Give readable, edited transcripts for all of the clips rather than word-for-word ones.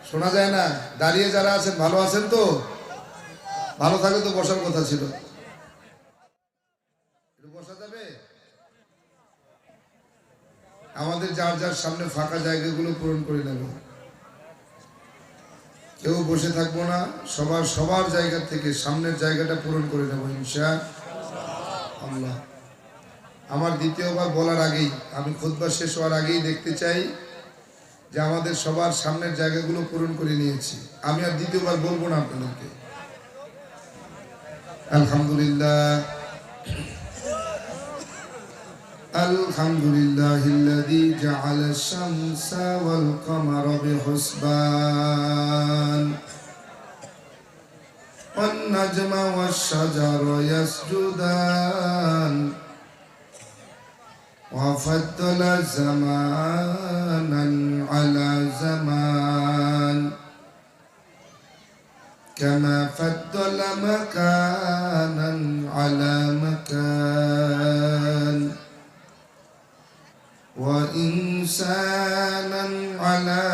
শোনা যায় না। দাঁড়িয়ে যারা আছেন ভালো আছেন তো? ভালো থাকলে তো বসার কথা ছিল। বসা যাবে? আমাদের যার যার সামনে ফাঁকা জায়গাগুলো পূরণ করে নেব। কেউ বসে থাকবো না, সবার জায়গা থেকে সামনের জায়গাটা পূরণ করে নেব ইনশাআল্লাহ। আমার দ্বিতীয়বার বলার আগেই, আমি খুতবা শেষ হওয়ার আগেই দেখতে চাই যে আমাদের সবার সামনের জায়গাগুলো পূরণ করে নিয়েছি। আমি আর দ্বিতীয়বার বলবো না আপনাদেরকে। আলহামদুলিল্লাহ আলহামদুলিল্লাহিল্লাযী জাআলাশ শামসা ওয়াল কামারা বিহুসবান ওয়ান নাজমা ওয়াশ শাজারা ইয়াসজুদান وفضل زمانا على زمان كما فضل مكانا على مكان وإنسانا على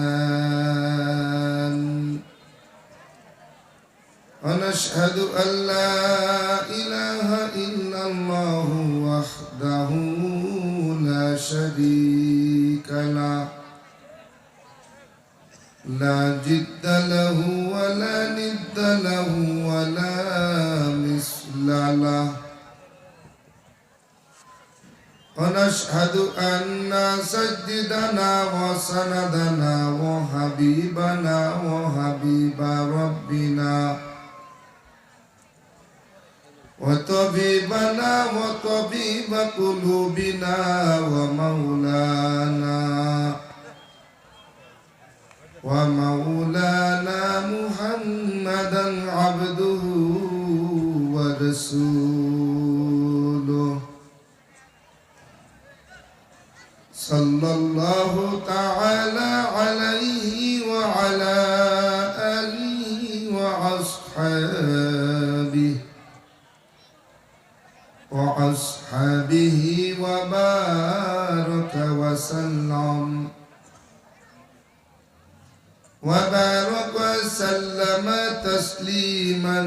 إنسان ونشهد أن لا إله إلا الله وحده لا شريك له لا جد له ولا ند له ولا مثل له ونشهد أن سيدنا وسندنا وحبيبنا وحبيب ربنا وطبيبنا وطبيب قلوبنا ومولانا محمدا عبده ورسوله صلى الله تعالى عليه وعلى آله وأصحابه وبارك وسلم وسلم تسليما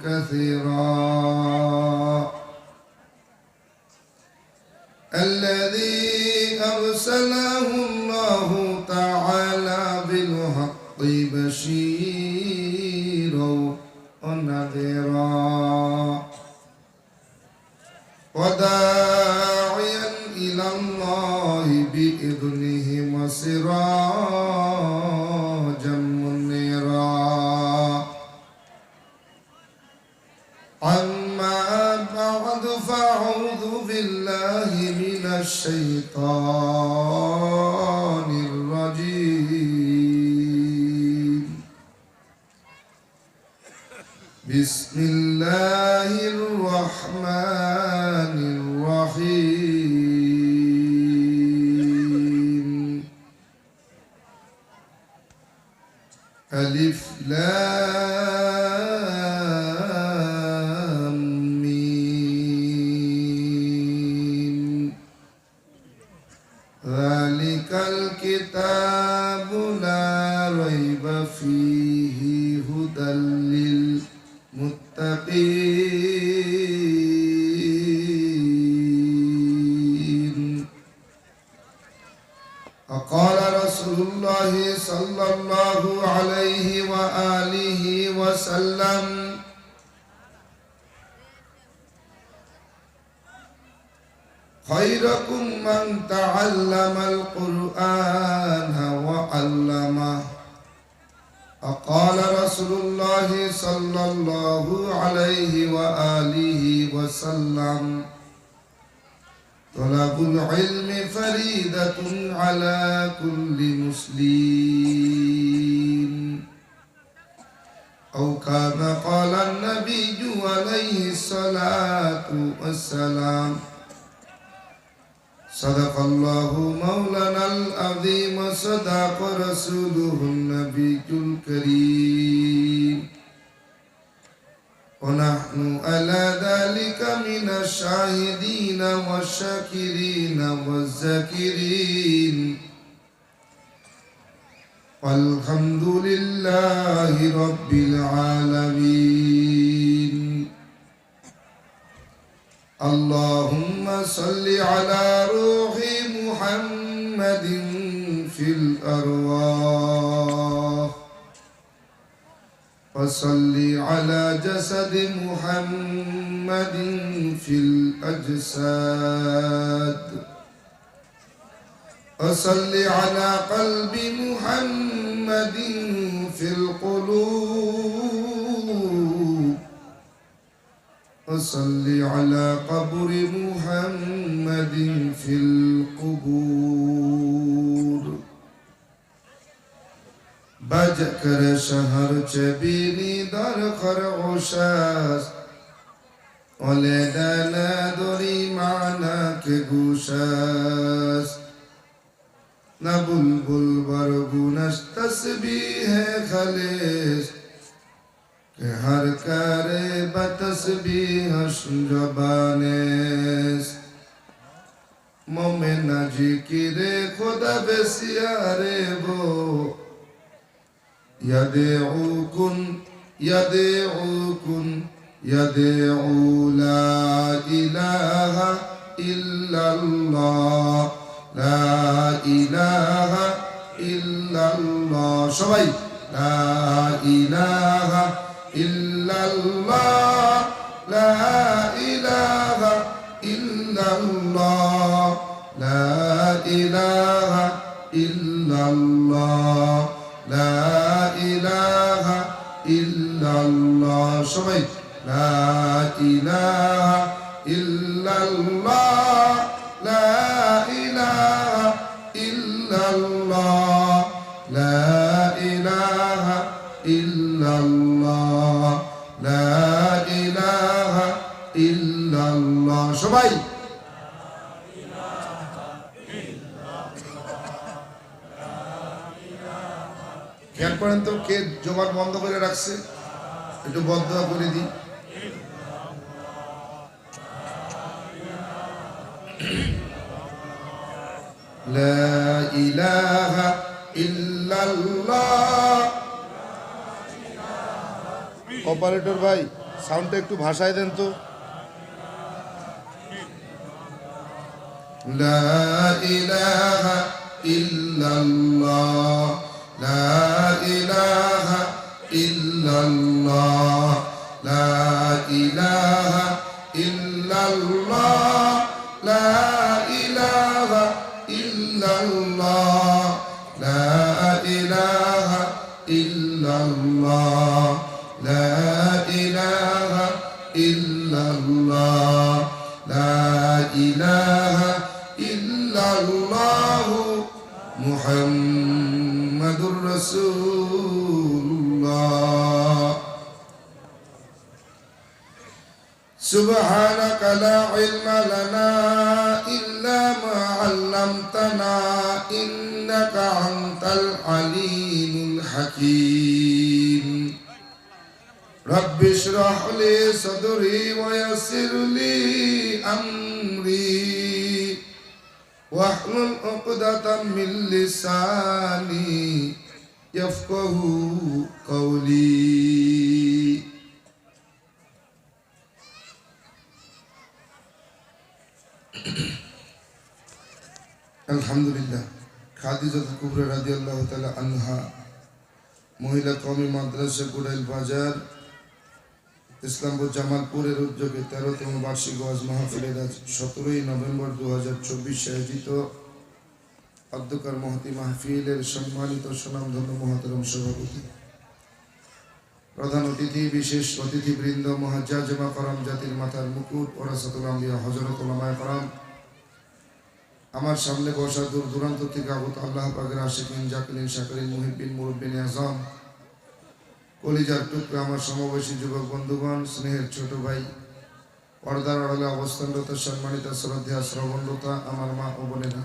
كثيرا الذي أرسله الله تعالى بالحق بشيرا ونذيرا وداعيا إلى الله بإذنه وسراجا منيرا أما بعد فأعوذ بالله من الشيطان الرجيم بسم الله الرحمن الرحيم ألف لام ميم ذلك الكتاب لا ريب فيه هدى للمتقين وقال رسول الله صلى الله عليه وآله وسلم خيركم من تعلم القرآن وعلمه وقال رسول الله صلى الله عليه وآله وسلم طلب العلم فريدة على كل مسلم أو كما قال النبي عليه الصلاة والسلام صدق الله مولانا العظيم صدق رسوله النبي الكريم ونحن ونحن على ذلك من الشاهدين والشاكرين والذاكرين والحمد لله رب العالمين اللهم صل على روح محمد في الأرواح وصل على جسد محمد في الأجساد وصل على قلب محمد في القلوب وصل على قبر محمد في القبور بجكر شهر چبینی در خرعشاس ولدنا دری معنا کے گوشاس نہ بلبل برگونش تسبیح خلیص کہ ہر کرے بتسبیح زبانیس مومن جکرے خدا بسیارے وہ يدعوكن يدعو لا إله إلا الله لا إله إلا الله شبي لا إله إلا الله لا إله إلا الله لا إله إلا الله لا إله إلا الله شبي لا إله إلا الله لا إله إلا الله لا إله إلا الله لا إله إلا الله شبي খেয়াল করেন তো কে জবান বন্ধ করে রাখছে একটু বদদোয়া করে দিই লা ইলাহা ইল্লাল্লাহ অপারেটর ভাই সাউন্ডটা একটু ভাষায় দেন তো লা ইলাহা ইল্লাল্লাহ لا إله إلا الله لا إله إلا الله لا إله إلا الله لا إله إلا الله لا إله إلا الله لا إله إلا الله محمد رسول الله سبحانك لا علم لنا إلا ما علمتنا إنك أنت العليم الحكيم رب اشرح لي صدري ويسر لي أمري واحلل عقدة من لساني يفقهوا قولي আলহামদুলিল্লাহ খাদিজাতুল কুবরা রাদিয়াল্লাহু তাআলা আনহা মহিলা কওমি মাদ্রাসা গুড়াইল বাজার ইসলামপুর জামালপুরের উদ্যোগে 13তম বার্ষিক ওয়াজ মাহফিলের আজ 17 নভেম্বর 2024 আয়োজিত অধ্যকার মহতি মাহফিলের সম্মানিত সুনামধন্য মহতরম সভাপতি প্রধান অতিথি বিশেষ অতিথিবৃন্দ মুহাজ্জাজ মাকারাম জাতির মাথার মুকুট ওরাসাতুল আম্বিয়া হযরত উলামায়ে কেরাম আমার সামনে বসা দূর দূরান্ত থেকে আগত আল্লাহ পাকের আশিকিন জাকিরিন শাকিরিন মুহিব্বিন মুরব্বিন আযম কলিজার টুকরা আমার সমবয়সী যুবক বন্ধুগণ স্নেহের ছোট ভাই পর্দার আড়ালে অবস্থানরত সম্মানিত শ্রদ্ধেয় শ্রবণরতা আমার মা ও বোনেরা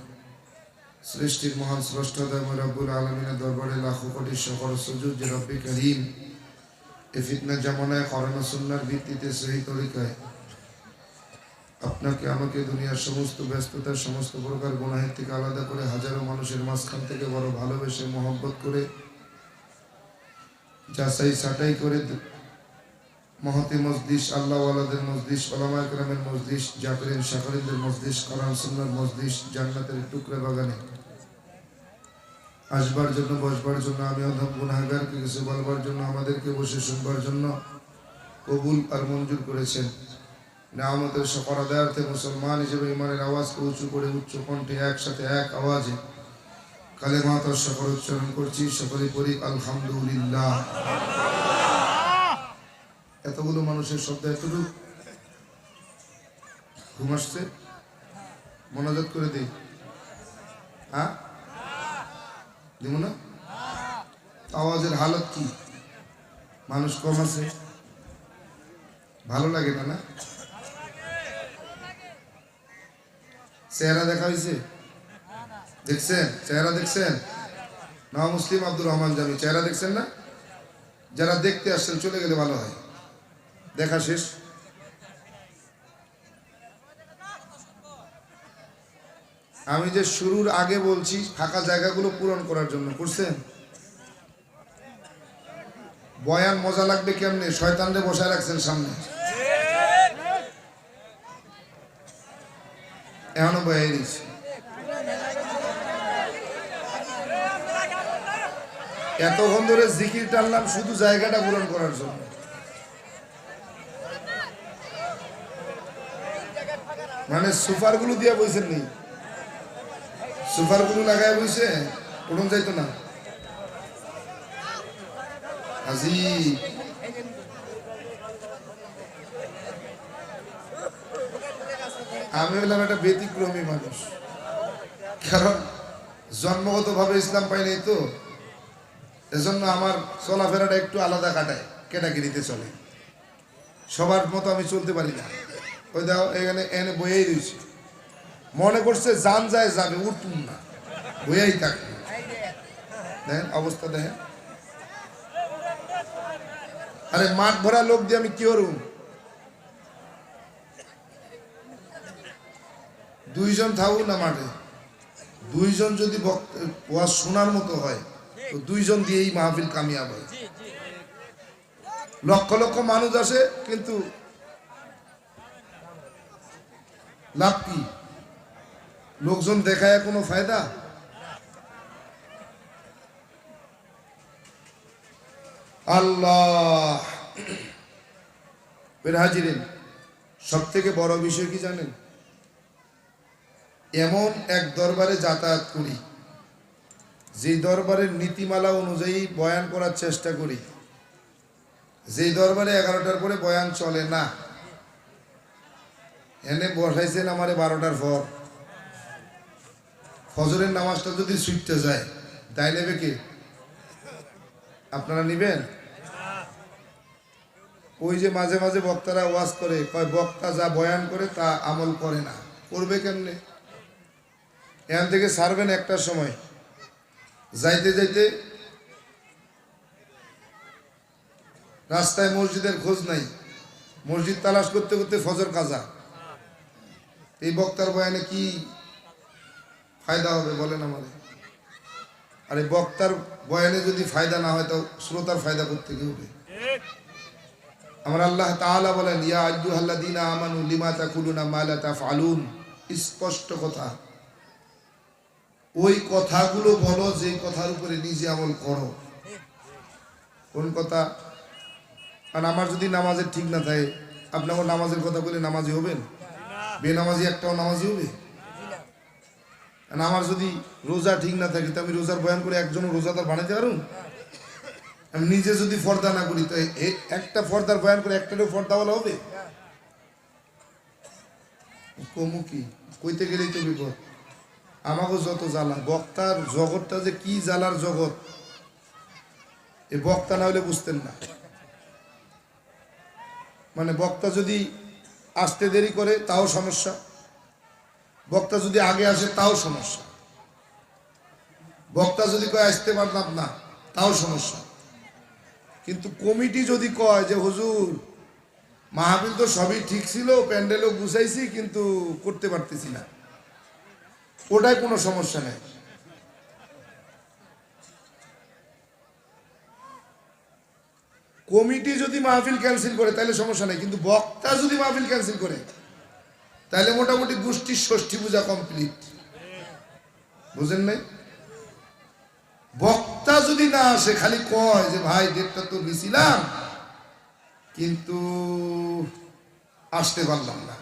সৃষ্টির মহান স্রষ্টা দয়াময় রব্বুল আলামিনের দরবারে লাখো কোটি শকর সুজুদ যে রব্বে করিম এই ফিতনা জামানায় কোরআন ও সুন্নাহর ভিত্তিতে সহি তরিকায় আপনাকে আমাকে দুনিয়ার সমস্ত ব্যস্ততার সমস্ত প্রকার গুনাহের থেকে আলাদা করে হাজারো মানুষের মাঝখান থেকে বড় ভালোবেসে মহব্বত করে যাচাই ছাঁটাই করে মহতি মজলিস, আল্লাহওয়ালাদের মজলিস, ওলামায়ে কেরামের মজলিস, জাকিরিন শাকিরিনদের মজলিস, কোরআন সুন্নাহর মজলিস, জান্নাতের টুকরা বাগানে আসবার জন্য, বসবার জন্য, আমি অধম গুনাহগারকে কিছু বলবার জন্য, আমাদেরকে বসে শুনবার জন্য কবুল আর মঞ্জুর করেছেন। নিয়ামতের শুকর আদায়ার্থে মুসলমান হিসেবে ইমানের আওয়াজকে উঁচু করে উচ্চ কণ্ঠে একসাথে এক আওয়াজে কালেমাত আর শুকর উচ্চারণ করছি। সকলে পড়ি আলহামদুলিল্লাহ। এতগুলো মানুষের শব্দ এতটুকু ঘুম আসছে? মনোযোগ করে দিই। হ্যাঁ দিব না? আওয়াজের হালত কি? মানুষ কম আছে, ভালো লাগে না? না চেহারা দেখা হয়েছে? দেখছেন চেহারা? দেখছেন? না মুসলিম আব্দুর রহমান জামি চেহারা দেখছেন না? যারা দেখতে আসছেন চলে গেলে ভালো হয়, দেখা শেষ। আমি যে শুরুর আগে বলছি ফাঁকা জায়গাগুলো পূরণ করার জন্য, করছেন? বয়ান মজা লাগবে কেমনে? শয়তানরে বসায় রাখছেন সামনে, এখনো বয়াই দিচ্ছে। এতক্ষণ ধরে জিকির টানলাম শুধু জায়গাটা পূরণ করার জন্য। মানে সুপার গুলো দিয়ে বইছেন নি? সুপার গুলো লাগায় বইছে, উঠুন যাইতো না। আজি আমি হলাম একটা ব্যতিক্রমী মানুষ, কারণ জন্মগত ভাবে ইসলাম পাই নাই তো, এজন্য আমার চলাফেরাটা একটু আলাদা কাটায়, ক্যাটাগরিতে চলে। সবার মতো আমি চলতে পারি না। ওই দাও এখানে এনে বইয়াই রয়েছে, মনে করছে জান যায় যাবে, উঠতুম না, বইয়াই থাকে। দেখেন অবস্থা, দেখেন। আরে মাঠ ভরা লোক দিয়ে আমি কি করুম? দুইজন থাকুক না মাঠে, দুইজন যদি ওয়াজ শোনার মতো হয় তো দুইজন দিয়েই মাহফিল কামিয়াব হয়। লক্ষ লক্ষ মানুষ আসে কিন্তু লাভ কি? লোকজন দেখায় কোনো ফায়দা? আল্লাহ হাজিরিন, সব থেকে বড় বিষয় কি জানেন? এমন এক দরবারে যাতায়াত করি, যে দরবারের নীতিমালা অনুযায়ী বয়ান করার চেষ্টা করি, যে দরবারে 11টার পরে বয়ান চলে না। এনে বসাইছেন আমারে 12টার পর, ফজরের নামাজটা যদি ছুটতে যায় তাই নেবে কে? আপনারা নিবেন? ওই যে মাঝে মাঝে বক্তারা ওয়াজ করে, কয় বক্তা যা বয়ান করে তা আমল করে না। করবে কেমনে? এখান থেকে ছাড়বেন 1টার সময়, যাইতে যাইতে রাস্তায় মসজিদের খোঁজ নাই, মসজিদ তালাশ করতে করতে ফজর কাজা। এই বক্তার বয়ানে কি ফায়দা হবে বলেন আমাদের? আরে বক্তার বয়ানে যদি ফায়দা না হয় তো শ্রোতার ফায়দা করতে কি হবে? আমার আল্লাহ তাআলা বলেন, ইয়া আইয়ুহাল্লাযীনা আমানু লিমা তাকুলুনা মা লা তাফআলুন। স্পষ্ট কথা, ওই কথাগুলো বলো যে কথার উপরে নিজে আমল করো। কোন কথা? কারণ আমার যদি নামাজের ঠিক না থাকে, আপনাকে নামাজের কথা বলে নামাজি হবেন? বেনামাজি একটাও নামাজি হবে? আমার যদি রোজা ঠিক না থাকে, তো আমি রোজার বয়ান করে একজনও রোজাদার বানাইতে পারুন? আমি নিজে যদি ফর্দা না করি, তো একটা ফর্দার বয়ান করে একটারও ফর্দাওয়ালা হবে? কমু কি? কইতে গেলেই তো বিপদ। আমাকে যত জ্বালা, বক্তার জগৎটা যে কি জ্বালার জগৎ, এই বক্তা না হলে বুঝতেন না। মানে বক্তা যদি আসতে দেরি করে তাও সমস্যা, বক্তা যদি আগে আসে তাও সমস্যা, বক্তা যদি কয় আসতে পারলাম না তাও সমস্যা। কিন্তু কমিটি যদি কয় যে হুজুর মাহফিল তো সবই ঠিক ছিল, প্যান্ডেলও গুছাইছি, কিন্তু করতে পারতেছি না, ওটাই কোনো সমস্যা নেই। কমিটি যদি মাহফিল ক্যান্সেল করে তাহলে সমস্যা নেই, কিন্তু বক্তা যদি মাহফিল ক্যান্সেল করে তাহলে মোটামুটি গোষ্ঠীর ষষ্ঠী পূজা কমপ্লিট। বুঝেন নাই? বক্তা যদি না আসে, খালি কয় যে ভাই ডেটটা তো দিছিলাম কিন্তু আসতে পারলাম না,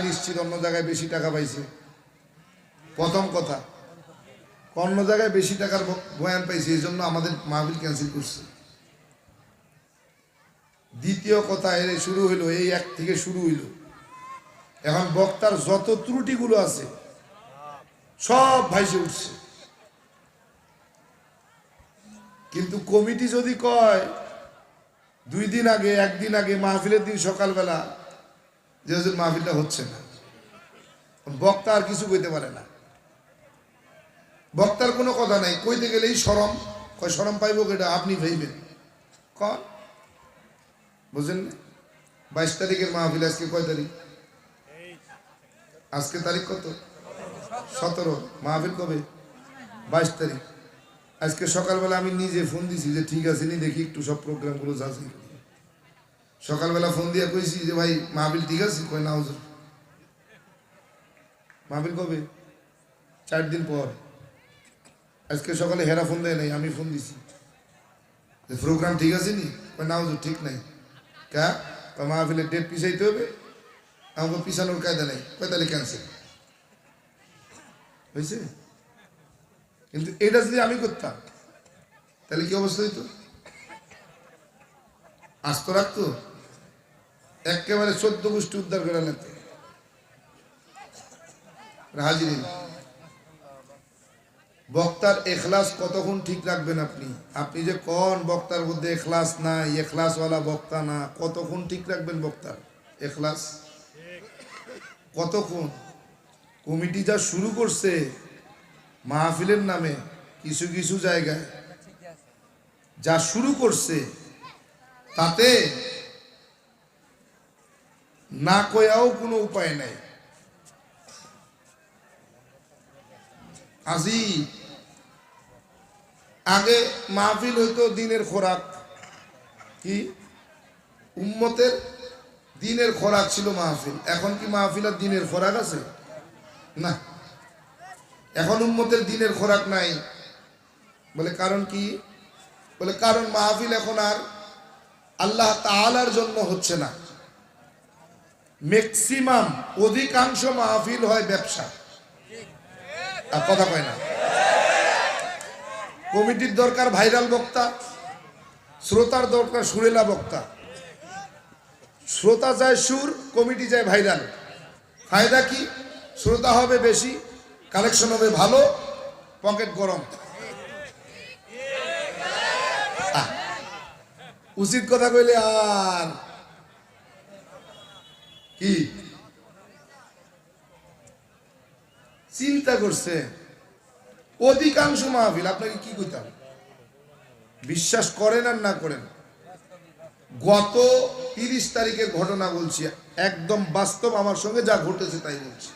নিশ্চিত অন্য জায়গায় বেশি টাকা পাইছে। প্রথম কথা, অন্য জায়গায় বেশি টাকার বয়ান পাইছে, এই জন্য আমাদের মাহফিল ক্যান্সেল করছে। দ্বিতীয় কথা, এর শুরু হইলো, এই এক থেকে শুরু হইল। এখন বক্তার যত ত্রুটিগুলো আছে সব ভাইসে উঠছে। কিন্তু কমিটি যদি কয় 2 দিন আগে, 1 দিন আগে, মাহফিলের দিন সকালবেলা যে মাহফিলটা হচ্ছে না, বক্তা আর কিছু কইতে পারে না। বক্তার কোনো কথা নাই, কইতে গেলেই শরম, কয় শরম পাইব কেটা, আপনি ভাইবেন কন। বুঝলেন? 22 তারিখের মাহফিল, আজকে কয় তারিখ? আজকে তারিখ কত? 17। মাহফিল কবে? 22 তারিখ। আজকে সকালবেলা আমি নিজে ফোন দিছি যে ঠিক আছে নি, দেখি একটু সব প্রোগ্রামগুলো যাচাই করি। সকালবেলা ফোন দিয়ে কইছি যে ভাই মাহফিল ঠিক আছে? কয় না হুজুর। মাহফিল কবে? 4 দিন পর। আজকে সকালে হেরা ফোন দেয় নাই, আমি ফোন দিছি যে প্রোগ্রাম ঠিক আছে নি? কয় না হুজুর ঠিক নাই। কা মাহফিলের ডেট পিছাইতে হবে, আমাকে পিছানোর কায়দা নেই। কয় তাহলে ক্যান্সেল হয়েছে। কিন্তু এটা যদি আমি করতাম তাহলে কি অবস্থা হইতো? আস্ত রাখতো, একেবারে 14 গোষ্ঠী উদ্ধার করে লাগতো। হাজির, বক্তার এখলাস কতক্ষণ ঠিক রাখবেন আপনি? আপনি যে কোন বক্তার মধ্যে এখলাস নাই, এখলাসওয়ালা বক্তা না, কতক্ষণ ঠিক রাখবেন বক্তার এখলাস? কতক্ষণ? কমিটি যা শুরু করছে মাহফিলের নামে, কিছু কিছু জায়গায় যা শুরু করছে, তাতে না কয়াও কোনো উপায় নাই। আজি আগে মাহফিল হইতো দিনের খোরাক, কি উম্মতের দিনের খোরাক ছিল মাহফিল। এখন কি মাহফিল আর দিনের খোরাক আছে? না, এখন উম্মতের দিনের খোরাক নাই। বলে কারণ কি? বলে কারণ মাহফিল এখন আর আল্লাহ তাআলার জন্য হচ্ছে না। ম্যাক্সিমাম, অধিকাংশ মাহফিল হয় ব্যবসা। আর কথা কয় না। কমিটির দরকার ভাইরাল বক্তা, শ্রোতার দরকার সুরেলা বক্তা। শ্রোতা যায় সুর, কমিটি যায় ভাইরাল। ফায়দা কি? শ্রোতা হবে বেশি, কালেকশন হবে ভালো, পকেট গরম। উচিত কথা কইলে আর কি চিন্তা করছে? অধিকাংশ মাহফিল, আপনাকে কি কইতাম, বিশ্বাস করেন আর না করেন, গত 30 তারিখের ঘটনা বলছি, একদম বাস্তব, আমার সঙ্গে যা ঘটেছে তাই বলছি।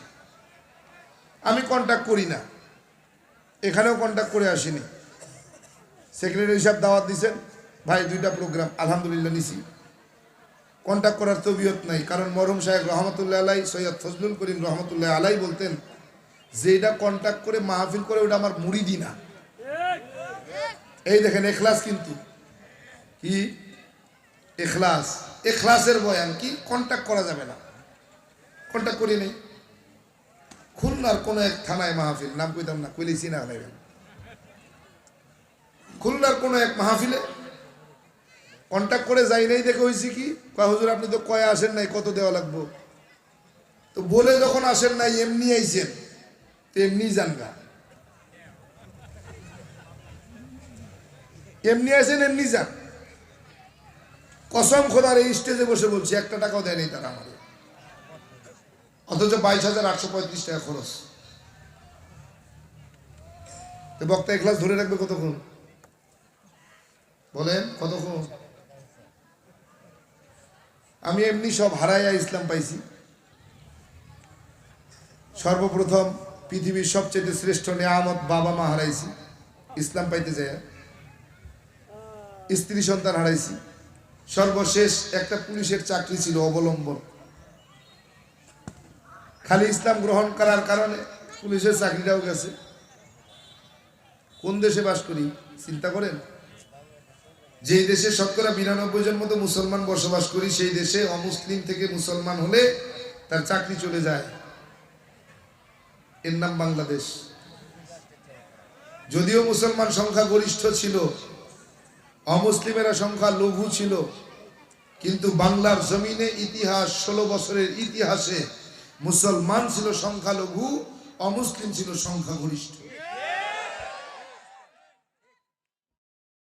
আমি কন্ট্যাক্ট করি না, এখানেও কন্ট্যাক্ট করে আসিনি। সেক্রেটারি সাহেব দাওয়াত দিয়েছেন, ভাই 2টা প্রোগ্রাম, আলহামদুলিল্লাহ নিছি। কন্ট্যাক্ট করার তবিয়ত নাই, কারণ মরহুম সাহেব রহমতুল্লাহ আলাই, সৈয়দ ফজলুল করিম রহমতুল্লাহ আলাই বলতেন যে এটা কন্ট্যাক্ট করে মাহফিল করে ওটা আমার মুরিদি না। এই দেখেন এখলাস, কিন্তু কি এখলাস, এখলাসের বয়ান কি কন্ট্যাক্ট করা যাবে না। কন্ট্যাক্ট করি নেই। খুলনার কোন এক থানায় মাহফিল, নাম কইতাম না, কইলেছি না, খুলনার কোন এক মাহফিলে কন্ট্যাক্ট করে যাই নাই, দেখে হয়েছে কি, কয় হুজুর আপনি তো কয়ে আসেন নাই, কত দেওয়া লাগবো? তো বলে যখন আসেন নাই, এমনি আইছেন, তো এমনি জানগা, এমনি আইছেন এমনি যান। কসম খোদার, এই স্টেজে বসে বলছি, 1 টাকাও দেয়নি তারা আমাদের, অথচ 22,835 টাকা খরচ। বক্তা এখলাস ধরে রাখবে কতক্ষণ? বলেন কতক্ষণ? আমি এমনি সব হারাইয়া ইসলাম পাইছি। সর্বপ্রথম পৃথিবীর সবচেয়ে শ্রেষ্ঠ নেয়ামত বাবা মা হারাইছি ইসলাম পাইতে যায়। স্ত্রী সন্তান হারাইছি। সর্বশেষ একটা পুলিশের চাকরি ছিল অবলম্বন। খালি ইসলাম গ্রহণ করার কারণে পুলিশের চাকরিটাও গেছে। কোন দেশে বাস করি চিন্তা করেন? যেই দেশে শতকরা ৯২ জন মতো মুসলমান বসবাস করি, সেই দেশে অমুসলিম থেকে মুসলমান হলে তার চাকরি চলে যায়। এর নাম বাংলাদেশ। যদিও মুসলমান সংখ্যা গরিষ্ঠ ছিল, অমুসলিমেরা সংখ্যা লঘু ছিল, কিন্তু বাংলার জমিনে ইতিহাস ১৬ বছরের ইতিহাসে মুসলমান ছিল সংখ্যালঘু, অমুসলিম ছিল সংখ্যাগরিষ্ঠ।